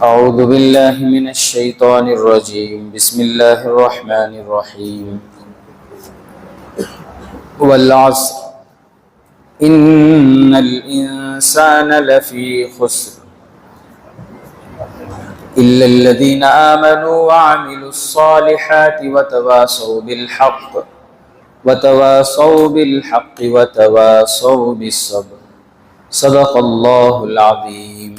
أعوذ بالله من الشيطان الرجيم بسم الله الرحمن الرحيم والعصر إن الإنسان لفي خسر إلا الذين آمنوا وعملوا الصالحات وتواصوا بالحق وتواصوا بالصبر صدق اللہ العظیم۔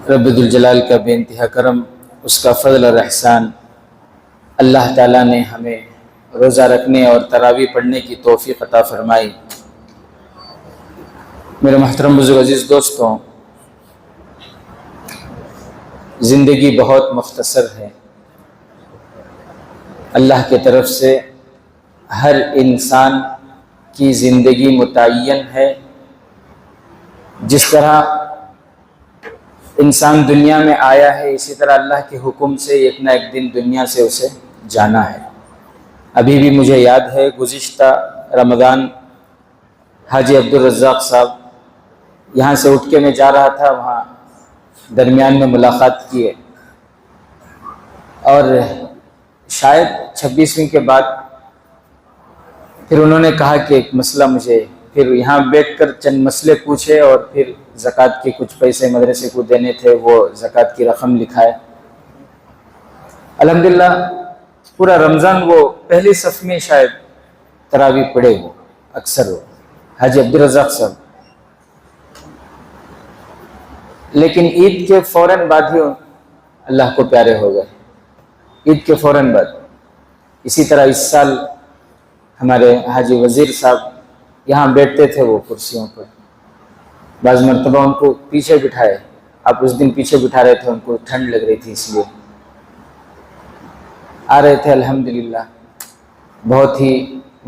رب ذوالجلال کا بے انتہا کرم، اس کا فضل اور احسان، اللہ تعالیٰ نے ہمیں روزہ رکھنے اور تراویح پڑھنے کی توفیق عطا فرمائی۔ میرے محترم بزرگ عزیز دوستوں، زندگی بہت مختصر ہے۔ اللہ کی طرف سے ہر انسان کی زندگی متعین ہے۔ جس طرح انسان دنیا میں آیا ہے، اسی طرح اللہ کے حکم سے ایک نہ ایک دن دنیا سے اسے جانا ہے۔ ابھی بھی مجھے یاد ہے گزشتہ رمضان حاجی عبدالرزاق صاحب یہاں سے اٹھ کے میں جا رہا تھا، وہاں درمیان میں ملاقات کیے، اور شاید 26ویں کے بعد پھر انہوں نے کہا کہ ایک مسئلہ مجھے، پھر یہاں بیٹھ کر چند مسئلے پوچھے، اور پھر زکوٰۃ کے کچھ پیسے مدرسے کو دینے تھے، وہ زکوٰۃ کی رقم لکھائے۔ الحمدللہ پورا رمضان وہ پہلی صف میں شاید تراویح پڑھے، وہ اکثر وہ حاجی عبدالرزاق صاحب، لیکن عید کے فوراً بعد ہی اللہ کو پیارے ہو گئے، عید کے فوراً بعد۔ اسی طرح اس سال ہمارے حاجی وزیر صاحب یہاں بیٹھتے تھے وہ کرسیوں پر، بعض مرتبہ ان کو پیچھے بٹھائے، آپ اس دن پیچھے بٹھا رہے تھے، ان کو ٹھنڈ لگ رہی تھی اس لیے آ رہے تھے۔ الحمدللہ بہت ہی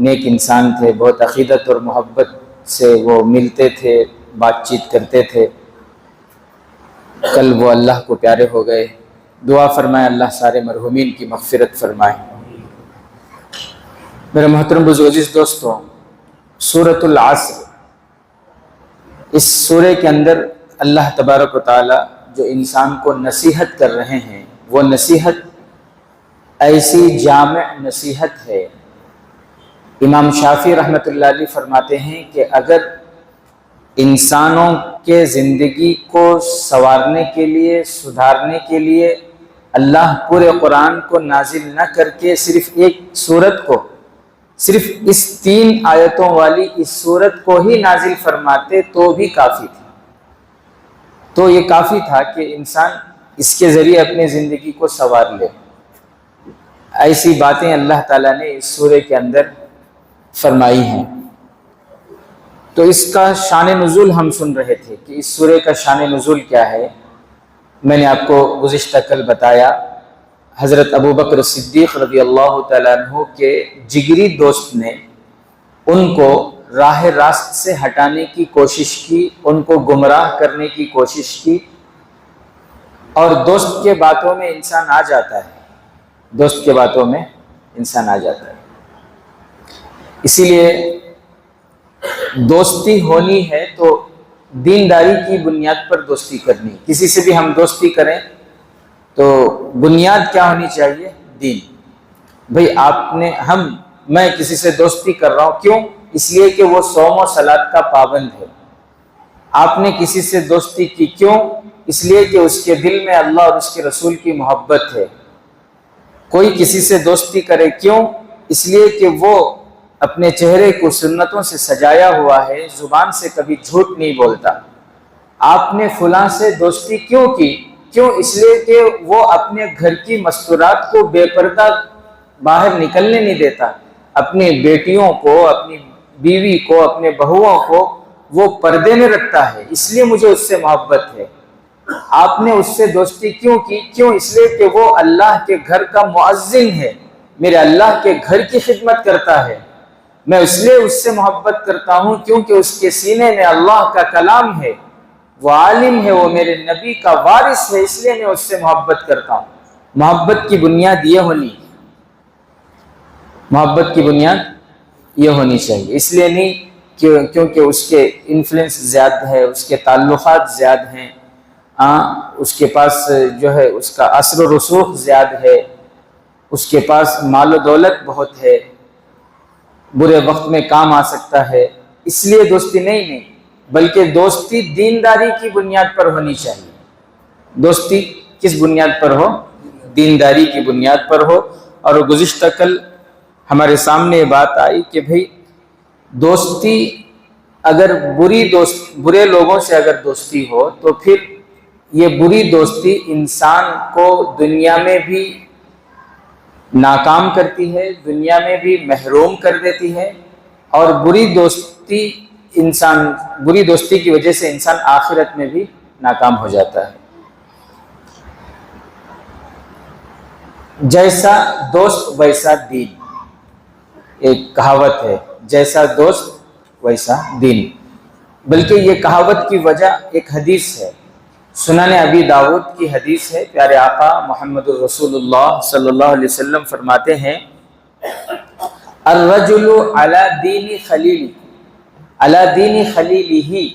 نیک انسان تھے، بہت عقیدت اور محبت سے وہ ملتے تھے، بات چیت کرتے تھے۔ کل وہ اللہ کو پیارے ہو گئے۔ دعا فرمائے اللہ سارے مرحومین کی مغفرت فرمائے۔ میرے محترم بزرگ عزیز دوستوں، سورۃ العصر، اس سورے کے اندر اللہ تبارک و تعالی جو انسان کو نصیحت کر رہے ہیں، وہ نصیحت ایسی جامع نصیحت ہے۔ امام شافعی رحمۃ اللہ علیہ فرماتے ہیں کہ اگر انسانوں کے زندگی کو سنوارنے کے لیے، سدھارنے کے لیے اللہ پورے قرآن کو نازل نہ کر کے صرف ایک سورت کو، صرف اس 3 آیتوں والی اس سورت کو ہی نازل فرماتے تو بھی کافی تھا، تو یہ کافی تھا کہ انسان اس کے ذریعے اپنی زندگی کو سنوار لے۔ ایسی باتیں اللہ تعالیٰ نے اس سورے کے اندر فرمائی ہیں۔ تو اس کا شان نزول ہم سن رہے تھے کہ اس سورے کا شان نزول کیا ہے۔ میں نے آپ کو گزشتہ کل بتایا، حضرت ابوبکر صدیق رضی اللہ تعالیٰ عنہ کے جگری دوست نے ان کو راہ راست سے ہٹانے کی کوشش کی، ان کو گمراہ کرنے کی کوشش کی، اور دوست کے باتوں میں انسان آ جاتا ہے، دوست کے باتوں میں انسان آ جاتا ہے۔ اسی لیے دوستی ہونی ہے تو دینداری کی بنیاد پر دوستی کرنی۔ کسی سے بھی ہم دوستی کریں تو بنیاد کیا ہونی چاہیے؟ دین۔ بھئی میں کسی سے دوستی کر رہا ہوں، کیوں؟ اس لیے کہ وہ صوم و صلاۃ کا پابند ہے۔ آپ نے کسی سے دوستی کی، کیوں؟ اس لیے کہ اس کے دل میں اللہ اور اس کے رسول کی محبت ہے۔ کوئی کسی سے دوستی کرے، کیوں؟ اس لیے کہ وہ اپنے چہرے کو سنتوں سے سجایا ہوا ہے، زبان سے کبھی جھوٹ نہیں بولتا۔ آپ نے فلاں سے دوستی کیوں کی؟ کیوں؟ اس لیے کہ وہ اپنے گھر کی مستورات کو بے پردہ باہر نکلنے نہیں دیتا، اپنی بیٹیوں کو، اپنی بیوی کو، اپنے بہوؤں کو وہ پردے میں رکھتا ہے، اس لیے مجھے اس سے محبت ہے۔ آپ نے اس سے دوستی کیوں کی؟ کیوں؟ اس لیے کہ وہ اللہ کے گھر کا مؤذن ہے، میرے اللہ کے گھر کی خدمت کرتا ہے، میں اس لیے اس سے محبت کرتا ہوں کیونکہ اس کے سینے میں اللہ کا کلام ہے، وہ عالم ہے، وہ میرے نبی کا وارث ہے، اس لیے میں اس سے محبت کرتا ہوں۔ محبت کی بنیاد یہ ہونی، محبت کی بنیاد یہ ہونی چاہیے۔ اس لیے نہیں کیونکہ اس کے انفلوئنس زیادہ ہے، اس کے تعلقات زیادہ ہیں، اس کے پاس جو ہے اس کا اثر و رسوخ زیادہ ہے، اس کے پاس مال و دولت بہت ہے، برے وقت میں کام آ سکتا ہے، اس لیے دوستی نہیں، بلکہ دوستی دینداری کی بنیاد پر ہونی چاہیے۔ دوستی کس بنیاد پر ہو؟ دینداری کی بنیاد پر ہو۔ اور گزشتہ کل ہمارے سامنے یہ بات آئی کہ بھئی دوستی اگر برے لوگوں سے اگر دوستی ہو تو پھر یہ بری دوستی انسان کو دنیا میں بھی ناکام کرتی ہے، دنیا میں بھی محروم کر دیتی ہے، اور بری دوستی کی وجہ سے انسان آخرت میں بھی ناکام ہو جاتا ہے۔ جیسا دوست ویسا دین، ایک کہاوت ہے، جیسا دوست ویسا دین، بلکہ یہ کہاوت کی وجہ ایک حدیث ہے، سنن ابی داؤد کی حدیث ہے۔ پیارے آقا محمد رسول اللہ صلی اللہ علیہ وسلم فرماتے ہیں الرجل علی دین خلیلہ، علی دین خلیلہ،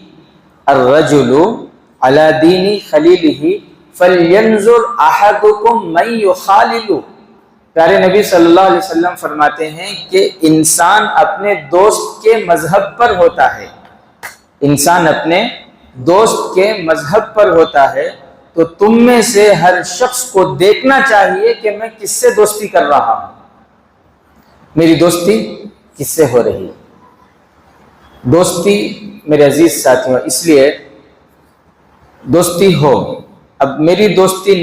الرجل علی دین خلیلہ فلینظر احدکم من یخالل۔ پیارے نبی صلی اللہ علیہ وسلم فرماتے ہیں کہ انسان اپنے دوست کے مذہب پر ہوتا ہے، انسان اپنے دوست کے مذہب پر ہوتا ہے، تو تم میں سے ہر شخص کو دیکھنا چاہیے کہ میں کس سے دوستی کر رہا ہوں، میری دوستی کس سے ہو رہی ہے۔ دوستی میرے عزیز ساتھیوں، اس لیے دوستی ہو، اب میری دوستی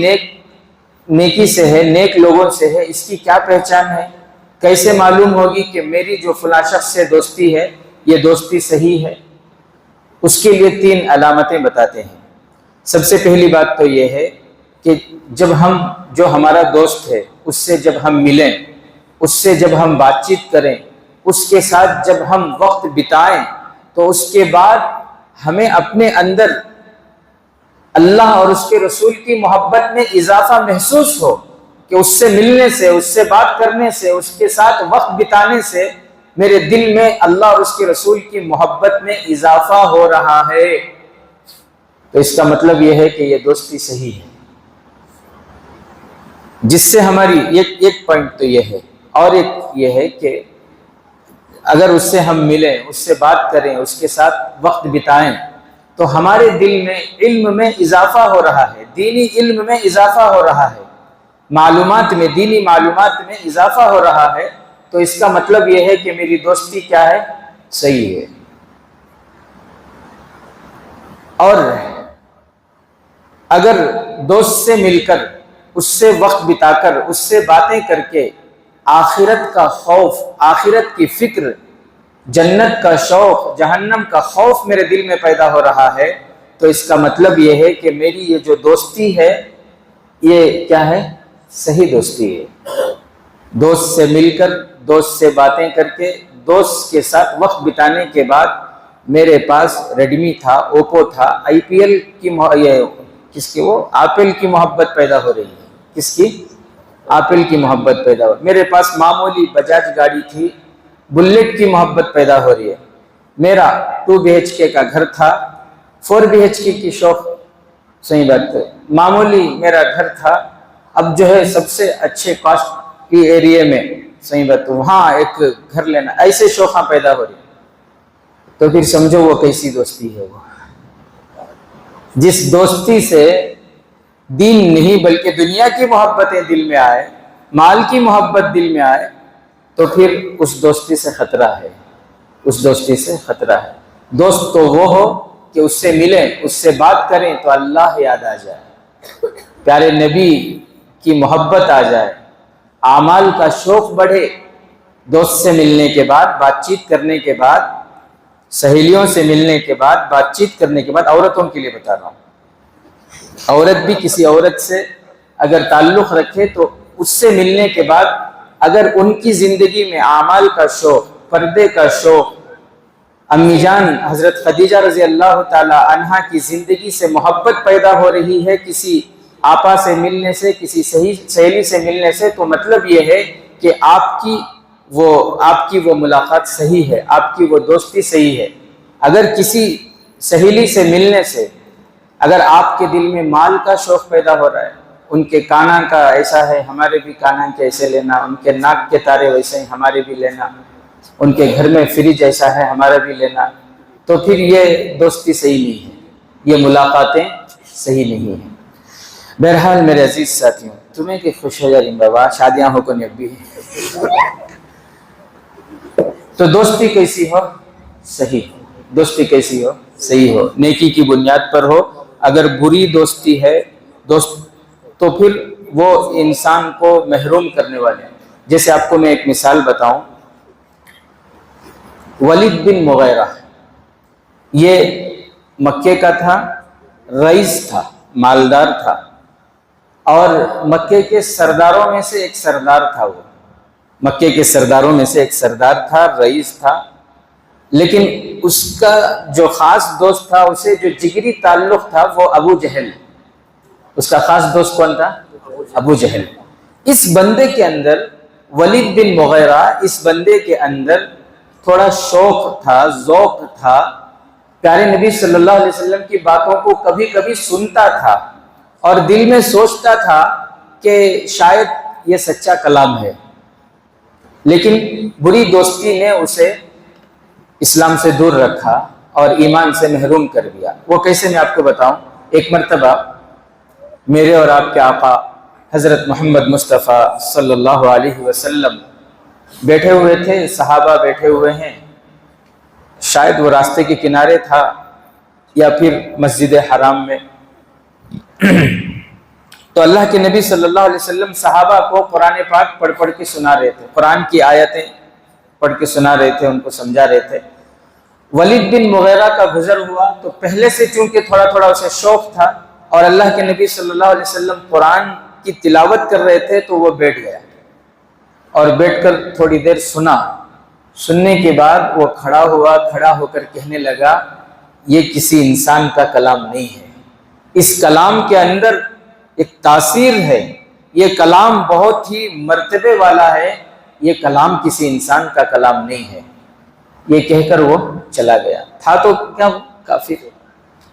نیکی سے ہے، نیک لوگوں سے ہے، اس کی کیا پہچان ہے؟ کیسے معلوم ہوگی کہ میری جو فلاں شخص سے دوستی ہے یہ دوستی صحیح ہے؟ اس کے لیے 3 علامتیں بتاتے ہیں۔ سب سے پہلی بات تو یہ ہے کہ جو ہمارا دوست ہے اس سے جب ہم ملیں، اس سے جب ہم بات چیت کریں، اس کے ساتھ جب ہم وقت بتائیں، تو اس کے بعد ہمیں اپنے اندر اللہ اور اس کے رسول کی محبت میں اضافہ محسوس ہو کہ اس سے ملنے سے، اس سے بات کرنے سے، اس کے ساتھ وقت بتانے سے میرے دل میں اللہ اور اس کے رسول کی محبت میں اضافہ ہو رہا ہے، تو اس کا مطلب یہ ہے کہ یہ دوستی صحیح ہے۔ جس سے ہماری ایک پوائنٹ تو یہ ہے، اور ایک یہ ہے کہ اگر اس سے ہم ملیں، اس سے بات کریں، اس کے ساتھ وقت بتائیں، تو ہمارے دل میں علم میں اضافہ ہو رہا ہے، دینی علم میں اضافہ ہو رہا ہے، معلومات میں، دینی معلومات میں اضافہ ہو رہا ہے، تو اس کا مطلب یہ ہے کہ میری دوستی کیا ہے؟ صحیح ہے۔ اور اگر دوست سے مل کر، اس سے وقت بتا کر، اس سے باتیں کر کے آخرت کا خوف، آخرت کی فکر، جنت کا شوق، جہنم کا خوف میرے دل میں پیدا ہو رہا ہے، تو اس کا مطلب یہ ہے کہ میری یہ جو دوستی ہے یہ کیا ہے؟ صحیح دوستی ہے۔ دوست سے مل کر، دوست سے باتیں کر کے، دوست کے ساتھ وقت بتانے کے بعد میرے پاس ریڈمی تھا، اوپو تھا، IPL کی ایپل کی محبت پیدا ہو رہی ہے۔ کس کی؟ ایپل کی محبت پیدا ہو رہی ہے۔ میرے پاس معمولی بجاج گاڑی تھی، بلیٹ کی محبت پیدا ہو رہی ہے۔ میرا 2 BHK کا گھر تھا، 4 BHK کی شوق، صحیح بات ہے، معمولی میرا گھر تھا، اب جو ہے سب سے اچھے کاسٹ کی ایریے میں، صحیح بات ہے، وہاں ایک گھر لینا، ایسے شوقاں پیدا ہو رہی، تو پھر سمجھو وہ کیسی دوستی ہے۔ وہ جس دوستی سے دین نہیں بلکہ دنیا کی محبتیں دل میں آئے، مال کی محبت دل میں آئے، تو پھر اس دوستی سے خطرہ ہے، اس دوستی سے خطرہ ہے۔ دوست تو وہ ہو کہ اس سے ملیں، اس سے بات کریں تو اللہ یاد آ جائے، پیارے نبی کی محبت آ جائے، اعمال کا شوق بڑھے۔ دوست سے ملنے کے بعد، بات چیت کرنے کے بعد، سہیلیوں سے ملنے کے بعد، بات چیت کرنے کے بعد، عورتوں کے لیے بتا رہا ہوں، عورت بھی کسی عورت سے اگر تعلق رکھے تو اس سے ملنے کے بعد اگر ان کی زندگی میں اعمال کا شوق، پردے کا شوق، امی جان حضرت خدیجہ رضی اللہ تعالی عنہا کی زندگی سے محبت پیدا ہو رہی ہے کسی آپا سے ملنے سے، کسی سہیلی سے ملنے سے، تو مطلب یہ ہے کہ آپ کی وہ ملاقات صحیح ہے، آپ کی وہ دوستی صحیح ہے۔ اگر کسی سہیلی سے ملنے سے، اگر آپ کے دل میں مال کا شوق پیدا ہو رہا ہے، ان کے کانا کا ایسا ہے ہمارے بھی کانا کے ایسے لینا، ان کے ناک کے تارے ویسے ہی ہمارے بھی لینا، ان کے گھر میں فریج ایسا ہے ہمارا بھی لینا، تو پھر یہ دوستی صحیح نہیں ہے، یہ ملاقاتیں صحیح نہیں ہیں۔ بہرحال میرے عزیز ساتھیوں، تمہیں کہ خوش ہو جائیں بابا، شادیاں ہو کو نبی تو دوستی کیسی ہو؟ صحیح ہو۔ دوستی کیسی ہو؟ صحیح ہو، نیکی کی بنیاد پر ہو۔ اگر بری دوستی ہے تو پھر وہ انسان کو محروم کرنے والے ہیں۔ جیسے آپ کو میں ایک مثال بتاؤں، ولید بن مغیرہ یہ مکے کا تھا، رئیس تھا، مالدار تھا، اور مکے کے سرداروں میں سے ایک سردار تھا۔ وہ مکے کے سرداروں میں سے ایک سردار تھا، رئیس تھا، لیکن اس کا جو خاص دوست تھا، اسے جو جگری تعلق تھا، وہ ابو جہل۔ اس کا خاص دوست کون تھا؟ ابو جہل۔ اس بندے کے اندر، ولید بن مغیرہ، اس بندے کے اندر تھوڑا شوق تھا، ذوق تھا، پیارے نبی صلی اللہ علیہ وسلم کی باتوں کو کبھی کبھی سنتا تھا اور دل میں سوچتا تھا کہ شاید یہ سچا کلام ہے، لیکن بری دوستی نے اسے اسلام سے دور رکھا اور ایمان سے محروم کر دیا۔ وہ کیسے، میں آپ کو بتاؤں۔ ایک مرتبہ میرے اور آپ کے آقا حضرت محمد مصطفیٰ صلی اللہ علیہ وسلم بیٹھے ہوئے تھے، صحابہ بیٹھے ہوئے ہیں، شاید وہ راستے کے کنارے تھا یا پھر مسجد حرام میں۔ تو اللہ کے نبی صلی اللہ علیہ وسلم صحابہ کو قرآن پاک پڑھ کے سنا رہے تھے، قرآن کی آیتیں پڑھ کے سنا رہے تھے، ان کو سمجھا رہے تھے۔ ولید بن مغیرہ کا گزر ہوا تو پہلے سے چونکہ تھوڑا تھوڑا اسے شوق تھا اور اللہ کے نبی صلی اللہ علیہ وسلم قرآن کی تلاوت کر رہے تھے تو وہ بیٹھ گیا اور بیٹھ کر تھوڑی دیر سنا۔ سننے کے بعد وہ کھڑا ہوا، کھڑا ہو کر کہنے لگا، یہ کسی انسان کا کلام نہیں ہے، اس کلام کے اندر ایک تاثیر ہے، یہ کلام بہت ہی مرتبے والا ہے، یہ کلام کسی انسان کا کلام نہیں ہے۔ یہ کہہ کر وہ چلا گیا۔ تھا تو کیا کافر،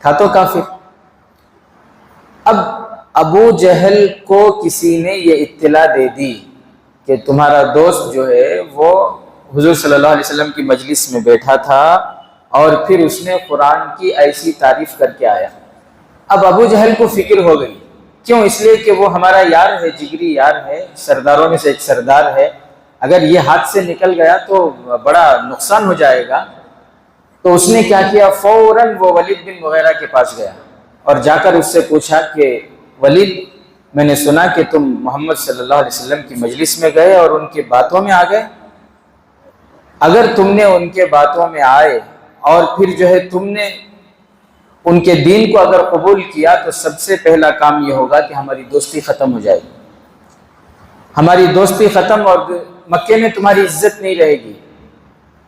تھا تو کافر۔ اب ابو جہل کو کسی نے یہ اطلاع دے دی کہ تمہارا دوست جو ہے وہ حضور صلی اللہ علیہ وسلم کی مجلس میں بیٹھا تھا اور پھر اس نے قرآن کی ایسی تعریف کر کے آیا۔ اب ابو جہل کو فکر ہو گئی، کیوں؟ اس لیے کہ وہ ہمارا یار ہے، جگری یار ہے، سرداروں میں سے ایک سردار ہے، اگر یہ ہاتھ سے نکل گیا تو بڑا نقصان ہو جائے گا۔ تو اس نے کیا کیا، فوراً وہ ولید بن مغیرہ کے پاس گیا اور جا کر اس سے پوچھا کہ ولید، میں نے سنا کہ تم محمد صلی اللہ علیہ وسلم کی مجلس میں گئے اور ان کی باتوں میں آ گئے، اگر تم نے ان کے باتوں میں آئے اور پھر جو ہے تم نے ان کے دین کو اگر قبول کیا تو سب سے پہلا کام یہ ہوگا کہ ہماری دوستی ختم ہو جائے گی، ہماری دوستی ختم، اور مکے میں تمہاری عزت نہیں رہے گی۔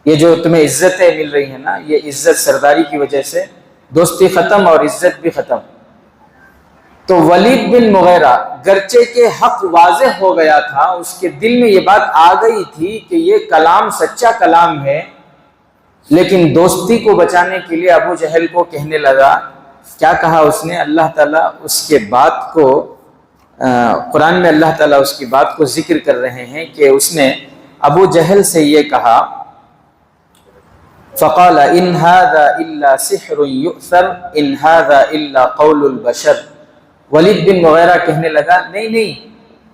یہ جو تمہیں عزتیں مل رہی ہیں نا، یہ عزت سرداری کی وجہ سے، دوستی ختم اور عزت بھی ختم۔ تو ولید بن مغیرہ گرچہ کے حق واضح ہو گیا تھا، اس کے دل میں یہ بات آ گئی تھی کہ یہ کلام سچا کلام ہے، لیکن دوستی کو بچانے کے لیے ابو جہل کو کہنے لگا، کیا کہا اس نے؟ اللہ تعالیٰ اس کے بات کو، قرآن میں اللہ تعالیٰ اس کی بات کو ذکر کر رہے ہیں کہ اس نے ابو جہل سے یہ کہا، فَقَالَ إِنْ هَذَا إِلَّا سِحْرٌ يُؤْثَرُ إِنْ هَذَا إِلَّا قَوْلُ الْبَشَرِ۔ ولید بن مغیرہ کہنے لگا، نہیں،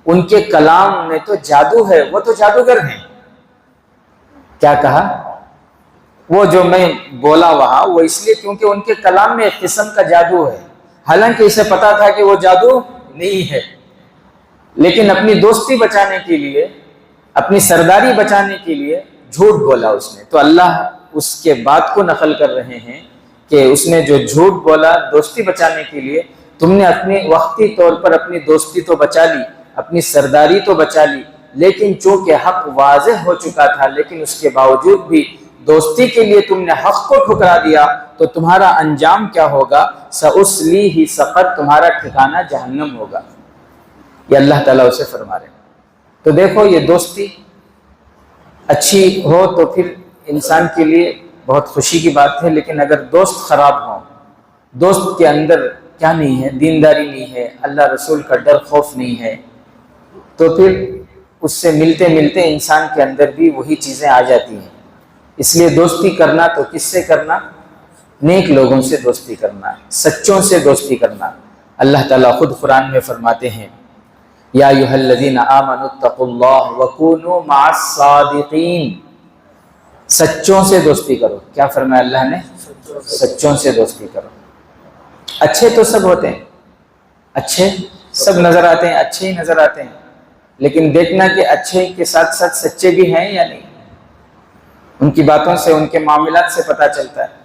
ان کے کلام میں تو جادو ہے، وہ تو جادوگر ہیں۔ کیا کہا؟ وہ جو میں بولا وہاں، وہ اس لیے کیونکہ ان کے کلام میں ایک قسم کا جادو ہے، حالانکہ اسے پتا تھا کہ وہ جادو نہیں ہے، لیکن اپنی دوستی بچانے کے لیے، اپنی سرداری بچانے کے لیے جھوٹ بولا اس نے۔ تو اللہ اس کے بات کو نقل کر رہے ہیں کہ اس نے جو جھوٹ بولا دوستی بچانے کے لیے، تم نے اپنی وقتی طور پر اپنی دوستی تو بچا لی، اپنی سرداری تو بچا لی، لیکن چونکہ حق واضح ہو چکا تھا، لیکن اس کے باوجود بھی دوستی کے لیے تم نے حق کو ٹھکرا دیا، تو تمہارا انجام کیا ہوگا؟ سأصلیہ سقر، تمہارا ٹھکانہ جہنم ہوگا۔ یہ اللہ تعالیٰ اسے فرما رہے ہیں۔ تو دیکھو، یہ دوستی اچھی ہو تو پھر انسان کے لیے بہت خوشی کی بات ہے، لیکن اگر دوست خراب ہو، دوست کے اندر کیا نہیں ہے؟ دینداری نہیں ہے، اللہ رسول کا ڈر خوف نہیں ہے، تو پھر اس سے ملتے ملتے انسان کے اندر بھی وہی چیزیں آ جاتی ہیں۔ اس لیے دوستی کرنا تو کس سے کرنا؟ نیک لوگوں سے دوستی کرنا، سچوں سے دوستی کرنا۔ اللہ تعالیٰ خود قرآن میں فرماتے ہیں یا ایھا الذین آمنوا اتقوا اللہ وکونوا مع الصادقین، سچوں سے دوستی کرو۔ کیا فرمایا اللہ نے؟ سچوں سے دوستی کرو۔ اچھے تو سب ہوتے ہیں، اچھے سب نظر آتے ہیں، اچھے ہی نظر آتے ہیں، لیکن دیکھنا کہ اچھے کے ساتھ ساتھ سچے بھی ہیں یا نہیں۔ ان کی باتوں سے، ان کے معاملات سے پتہ چلتا ہے۔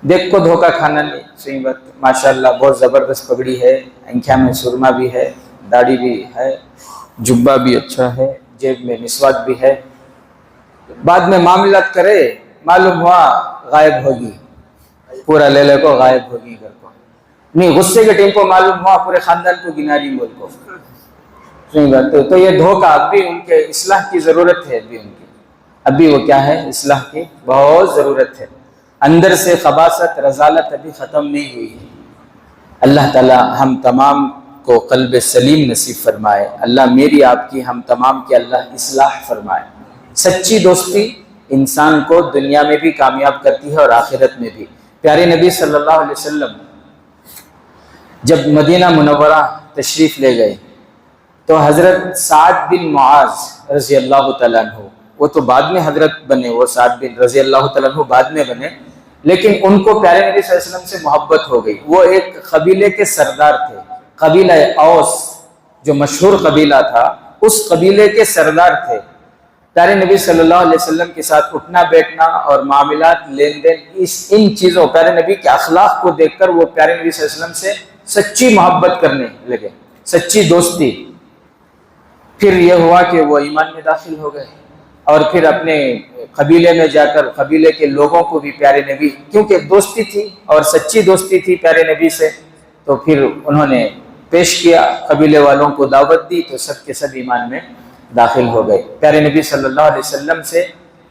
دیکھ کو دھوکہ کھانا نہیں، صحیح بات، ماشاءاللہ بہت زبردست پگڑی ہے، انکھیا میں سرما بھی ہے، داڑھی بھی ہے، جبہ بھی اچھا ہے، جیب میں مسواک بھی ہے، بعد میں معاملات کرے معلوم ہوا غائب ہوگی، پورا لے لے کو غائب ہوگی گھر کو، نہیں غصے کے ٹائم کو معلوم ہوا پورے خاندان کو گنا رہی بول کو، صحیح بات ہے۔ تو یہ دھوکہ، اب بھی ان کے اصلاح کی ضرورت ہے، اب بھی وہ کیا ہے؟ اصلاح کی بہت ضرورت ہے۔ اندر سے خباثت، رذالت ابھی ختم نہیں ہوئی ہے۔ اللہ تعالی ہم تمام کو قلب سلیم نصیب فرمائے، اللہ میری آپ کی، ہم تمام کی اللہ اصلاح فرمائے۔ سچی دوستی انسان کو دنیا میں بھی کامیاب کرتی ہے اور آخرت میں بھی۔ پیارے نبی صلی اللہ علیہ وسلم جب مدینہ منورہ تشریف لے گئے تو حضرت سعد بن معاذ رضی اللہ تعالیٰ عنہ، وہ تو بعد میں حضرت بنے، وہ سعد بن رضی اللہ تعالیٰ عنہ بعد میں بنے، لیکن ان کو پیارے نبی صلی اللہ علیہ وسلم سے محبت ہو گئی۔ وہ ایک قبیلے کے سردار تھے، قبیلہ اوس جو مشہور قبیلہ تھا، اس قبیلے کے سردار تھے۔ پیارے نبی صلی اللہ علیہ وسلم کے ساتھ اٹھنا بیٹھنا اور معاملات، لین دین، ان چیزوں، پیارے نبی کے اخلاق کو دیکھ کر وہ پیارے نبی صلی اللہ علیہ وسلم سے سچی محبت کرنے لگے، سچی دوستی۔ پھر یہ ہوا کہ وہ ایمان میں داخل ہو گئے، اور پھر اپنے قبیلے میں جا کر قبیلے کے لوگوں کو بھی پیارے نبی، کیونکہ دوستی تھی اور سچی دوستی تھی پیارے نبی سے، تو پھر انہوں نے پیش کیا، قبیلے والوں کو دعوت دی، تو سب کے سب ایمان میں داخل ہو گئے۔ پیارے نبی صلی اللہ علیہ وسلم سے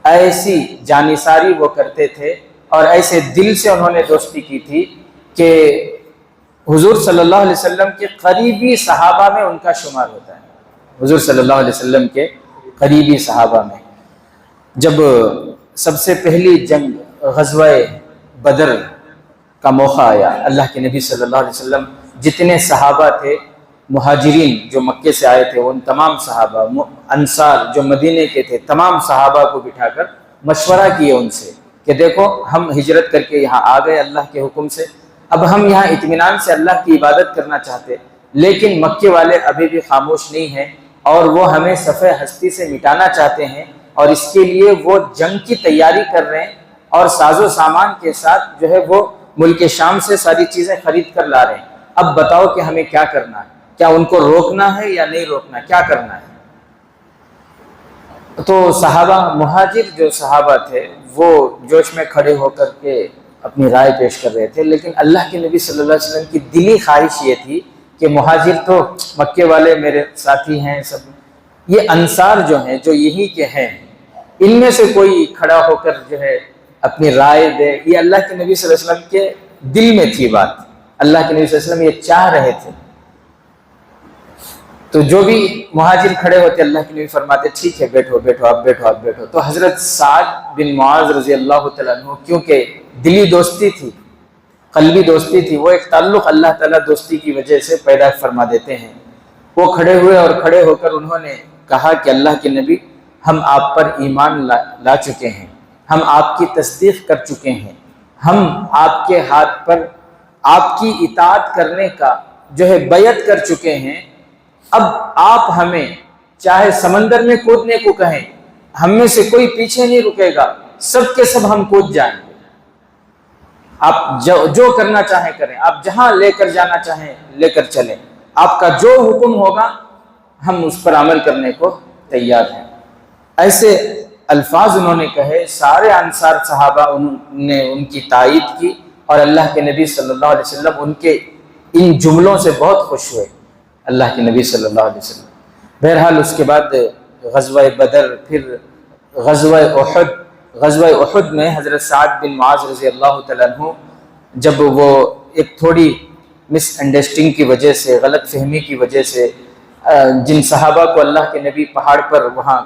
ایسی جانثاری وہ کرتے تھے اور ایسے دل سے انہوں نے دوستی کی تھی کہ حضور صلی اللہ علیہ وسلم کے قریبی صحابہ میں ان کا شمار ہوتا ہے۔ حضور صلی اللہ علیہ وسلم کے قریبی صحابہ میں جب سب سے پہلی جنگ غزوہ بدر کا موقع آیا، اللہ کے نبی صلی اللہ علیہ وسلم جتنے صحابہ تھے، مہاجرین جو مکے سے آئے تھے، ان تمام صحابہ، انصار جو مدینے کے تھے، تمام صحابہ کو بٹھا کر مشورہ کیے ان سے کہ دیکھو ہم ہجرت کر کے یہاں آ گئے اللہ کے حکم سے، اب ہم یہاں اطمینان سے اللہ کی عبادت کرنا چاہتے، لیکن مکے والے ابھی بھی خاموش نہیں ہیں اور وہ ہمیں صفحہ ہستی سے مٹانا چاہتے ہیں، اور اس کے لیے وہ جنگ کی تیاری کر رہے ہیں اور ساز و سامان کے ساتھ جو ہے وہ ملک شام سے ساری چیزیں خرید کر لا رہے ہیں۔ اب بتاؤ کہ ہمیں کیا کرنا ہے، کیا ان کو روکنا ہے یا نہیں روکنا، کیا کرنا ہے؟ تو صحابہ، مہاجر جو صحابہ تھے، وہ جوش میں کھڑے ہو کر کے اپنی رائے پیش کر رہے تھے، لیکن اللہ کے نبی صلی اللہ علیہ وسلم کی دلی خواہش یہ تھی کہ مہاجر تو مکے والے میرے ساتھی ہیں سب، یہ انصار جو ہیں، جو یہی کے ہیں، ان میں سے کوئی کھڑا ہو کر جو ہے اپنی رائے دے۔ یہ اللہ کے نبی صلی اللہ علیہ وسلم کے دل میں تھی بات، اللہ کے نبی صلی اللہ علیہ وسلم یہ چاہ رہے تھے۔ تو جو بھی مہاجر کھڑے ہوتے، اللہ کے نبی فرماتے ٹھیک ہے بیٹھو بیٹھو، آپ بیٹھو آپ بیٹھو۔ تو حضرت سعد بن معاذ رضی اللہ تعالیٰ عنہ، کیونکہ دلی دوستی تھی، قلبی دوستی تھی، وہ ایک تعلق اللہ تعالیٰ دوستی کی وجہ سے پیدا فرما دیتے ہیں، وہ کھڑے ہوئے اور کھڑے ہو کر انہوں نے کہا کہ اللہ کے نبی، ہم آپ پر ایمان لا چکے ہیں، ہم آپ کی تصدیق کر چکے ہیں، ہم آپ کے ہاتھ پر آپ کی اطاعت کرنے کا جو ہے بیعت کر چکے ہیں، اب آپ ہمیں چاہے سمندر میں کودنے کو کہیں، ہم میں سے کوئی پیچھے نہیں رکے گا، سب کے سب ہم کود جائیں گے، آپ جو کرنا چاہیں کریں، آپ جہاں لے کر جانا چاہیں لے کر چلیں، آپ کا جو حکم ہوگا ہم اس پر عمل کرنے کو تیار ہیں۔ ایسے الفاظ انہوں نے کہے، سارے انصار صحابہ نے ان کی تائید کی، اور اللہ کے نبی صلی اللہ علیہ وسلم ان کے ان جملوں سے بہت خوش ہوئے، اللہ کے نبی صلی اللہ علیہ وسلم۔ بہرحال اس کے بعد غزوہ بدر، پھر غزوہ احد۔ غزوہ احد میں حضرت سعد بن معاذ رضی اللہ تعالیٰ عنہ جب وہ ایک تھوڑی مس انڈرسٹینڈنگ کی وجہ سے، غلط فہمی کی وجہ سے، جن صحابہ کو اللہ کے نبی پہاڑ پر وہاں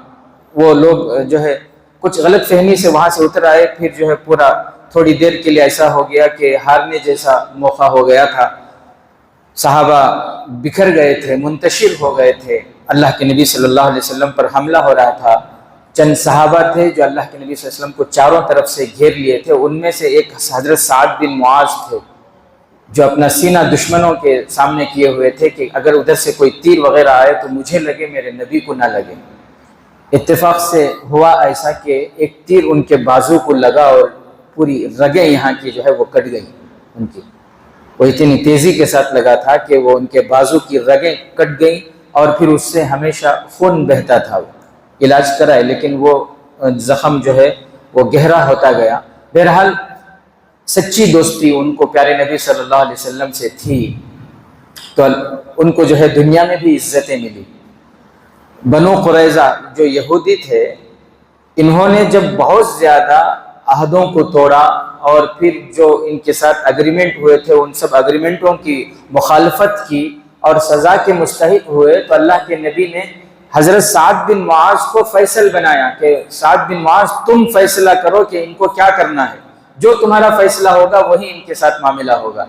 وہ لوگ جو ہے کچھ غلط فہمی سے وہاں سے اتر آئے، پھر جو ہے پورا تھوڑی دیر کے لیے ایسا ہو گیا کہ ہارنے جیسا موقع ہو گیا تھا، صحابہ بکھر گئے تھے، منتشر ہو گئے تھے، اللہ کے نبی صلی اللہ علیہ وسلم پر حملہ ہو رہا تھا۔ چند صحابہ تھے جو اللہ کے نبی صلی اللہ علیہ وسلم کو چاروں طرف سے گھیر لیے تھے، ان میں سے ایک حضرت سعد بن معاذ تھے جو اپنا سینہ دشمنوں کے سامنے کیے ہوئے تھے کہ اگر ادھر سے کوئی تیر وغیرہ آئے تو مجھے لگے، میرے نبی کو نہ لگے۔ اتفاق سے ہوا ایسا کہ ایک تیر ان کے بازو کو لگا اور پوری رگیں یہاں کی جو ہے وہ کٹ گئی ان کی، وہ اتنی تیزی کے ساتھ لگا تھا کہ وہ ان کے بازو کی رگیں کٹ گئیں اور پھر اس سے ہمیشہ خون بہتا تھا۔ وہ علاج کرائے لیکن وہ زخم جو ہے وہ گہرا ہوتا گیا۔ بہرحال سچی دوستی ان کو پیارے نبی صلی اللہ علیہ وسلم سے تھی تو ان کو جو ہے دنیا میں بھی عزتیں ملی۔ بنو قریظہ جو یہودی تھے، انہوں نے جب بہت زیادہ عہدوں کو توڑا اور پھر جو ان کے ساتھ اگریمنٹ ہوئے تھے ان سب اگریمنٹوں کی مخالفت کی اور سزا کے مستحق ہوئے، تو اللہ کے نبی نے حضرت سعد بن معاذ کو فیصل بنایا کہ سعد بن معاذ تم فیصلہ کرو کہ ان کو کیا کرنا ہے، جو تمہارا فیصلہ ہوگا وہی ان کے ساتھ معاملہ ہوگا۔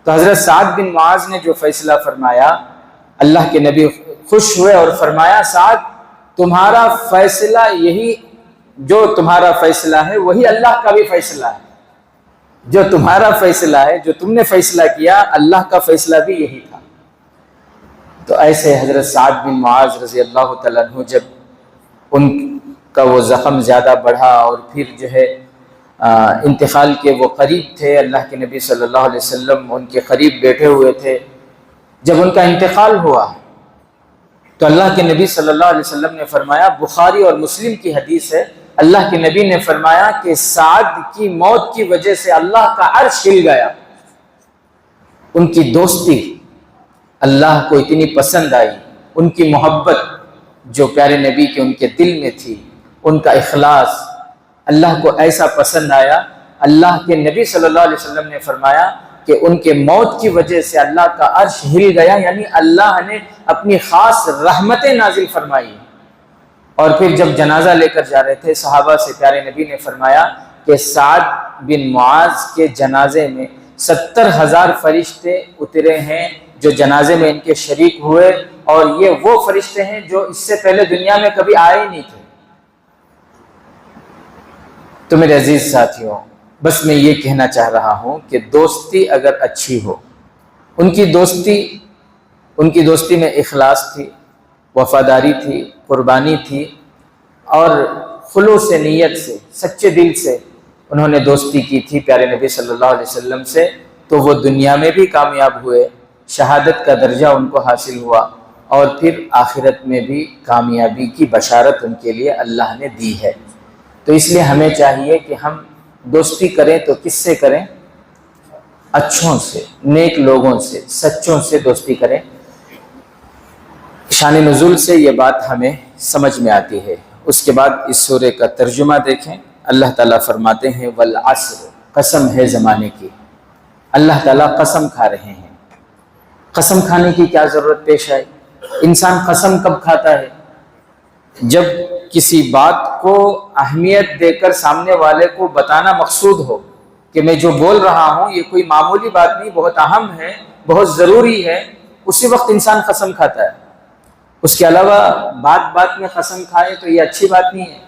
تو حضرت سعد بن معاذ نے جو فیصلہ فرمایا، اللہ کے نبی خوش ہوئے اور فرمایا سعد تمہارا فیصلہ یہی، جو تمہارا فیصلہ ہے وہی اللہ کا بھی فیصلہ ہے، جو تمہارا فیصلہ ہے، جو تم نے فیصلہ کیا اللہ کا فیصلہ بھی یہی تھا۔ تو ایسے حضرت سعد بن معاذ رضی اللہ تعالیٰ عنہ جب ان کا وہ زخم زیادہ بڑھا اور پھر جو ہے انتقال کے وہ قریب تھے، اللہ کے نبی صلی اللہ علیہ وسلم ان کے قریب بیٹھے ہوئے تھے، جب ان کا انتقال ہوا تو اللہ کے نبی صلی اللہ علیہ وسلم نے فرمایا، بخاری اور مسلم کی حدیث ہے، اللہ کے نبی نے فرمایا کہ سعد کی موت کی وجہ سے اللہ کا عرش ہل گیا۔ ان کی دوستی اللہ کو اتنی پسند آئی، ان کی محبت جو پیارے نبی کے ان کے دل میں تھی، ان کا اخلاص اللہ کو ایسا پسند آیا، اللہ کے نبی صلی اللہ علیہ وسلم نے فرمایا کہ ان کے موت کی وجہ سے اللہ کا عرش ہل گیا، یعنی اللہ نے اپنی خاص رحمتیں نازل فرمائی۔ اور پھر جب جنازہ لے کر جا رہے تھے صحابہ سے پیارے نبی نے فرمایا کہ سعد بن معاذ کے جنازے میں 70,000 فرشتے اترے ہیں جو جنازے میں ان کے شریک ہوئے، اور یہ وہ فرشتے ہیں جو اس سے پہلے دنیا میں کبھی آئے ہی نہیں تھے۔ تو میرے عزیز ساتھیوں، بس میں یہ کہنا چاہ رہا ہوں کہ دوستی اگر اچھی ہو، ان کی دوستی میں اخلاص تھی، وفاداری تھی، قربانی تھی، اور خلوص نیت سے، سچے دل سے انہوں نے دوستی کی تھی پیارے نبی صلی اللہ علیہ وسلم سے، تو وہ دنیا میں بھی کامیاب ہوئے، شہادت کا درجہ ان کو حاصل ہوا، اور پھر آخرت میں بھی کامیابی کی بشارت ان کے لیے اللہ نے دی ہے۔ تو اس لیے ہمیں چاہیے کہ ہم دوستی کریں تو کس سے کریں؟ اچھوں سے، نیک لوگوں سے، سچوں سے دوستی کریں۔ شان نزول سے یہ بات ہمیں سمجھ میں آتی ہے۔ اس کے بعد اس سورے کا ترجمہ دیکھیں۔ اللہ تعالیٰ فرماتے ہیں والعصر، قسم ہے زمانے کی۔ اللہ تعالیٰ قسم کھا رہے ہیں۔ قسم کھانے کی کیا ضرورت پیش آئی؟ انسان قسم کب کھاتا ہے؟ جب کسی بات کو اہمیت دے کر سامنے والے کو بتانا مقصود ہو کہ میں جو بول رہا ہوں یہ کوئی معمولی بات نہیں، بہت اہم ہے، بہت ضروری ہے، اسی وقت انسان قسم کھاتا ہے۔ اس کے علاوہ بات میں قسم کھائے تو یہ اچھی بات نہیں ہے۔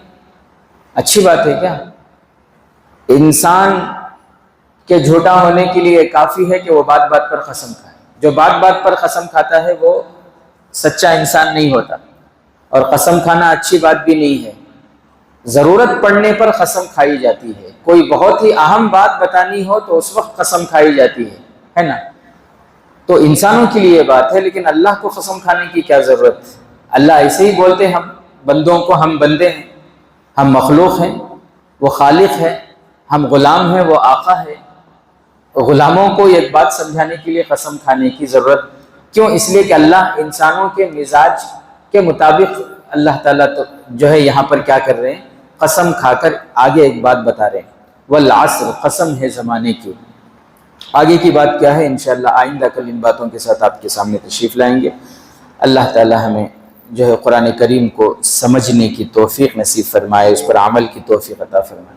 اچھی بات ہے کیا؟ انسان کے جھوٹا ہونے کے لیے کافی ہے کہ وہ بات پر قسم کھائے۔ جو بات پر قسم کھاتا ہے وہ سچا انسان نہیں ہوتا، اور قسم کھانا اچھی بات بھی نہیں ہے۔ ضرورت پڑنے پر قسم کھائی جاتی ہے، کوئی بہت ہی اہم بات بتانی ہو تو اس وقت قسم کھائی جاتی ہے نا؟ تو انسانوں کے لیے یہ بات ہے، لیکن اللہ کو قسم کھانے کی کیا ضرورت؟ اللہ ایسے ہی بولتے ہیں ہم بندوں کو، ہم بندے ہیں، ہم مخلوق ہیں، وہ خالق ہے، ہم غلام ہیں، وہ آقا ہے۔ غلاموں کو ایک بات سمجھانے کے لیے قسم کھانے کی ضرورت کیوں؟ اس لیے کہ اللہ انسانوں کے مزاج کے مطابق اللہ تعالیٰ تو جو ہے یہاں پر کیا کر رہے ہیں؟ قسم کھا کر آگے ایک بات بتا رہے ہیں، والعصر، قسم ہے زمانے کی، آگے کی بات کیا ہے انشاءاللہ آئندہ کل ان باتوں کے ساتھ آپ کے سامنے تشریف لائیں گے۔ اللہ تعالی ہمیں جو ہے قرآن کریم کو سمجھنے کی توفیق نصیب فرمائے، اس پر عمل کی توفیق عطا فرمائے۔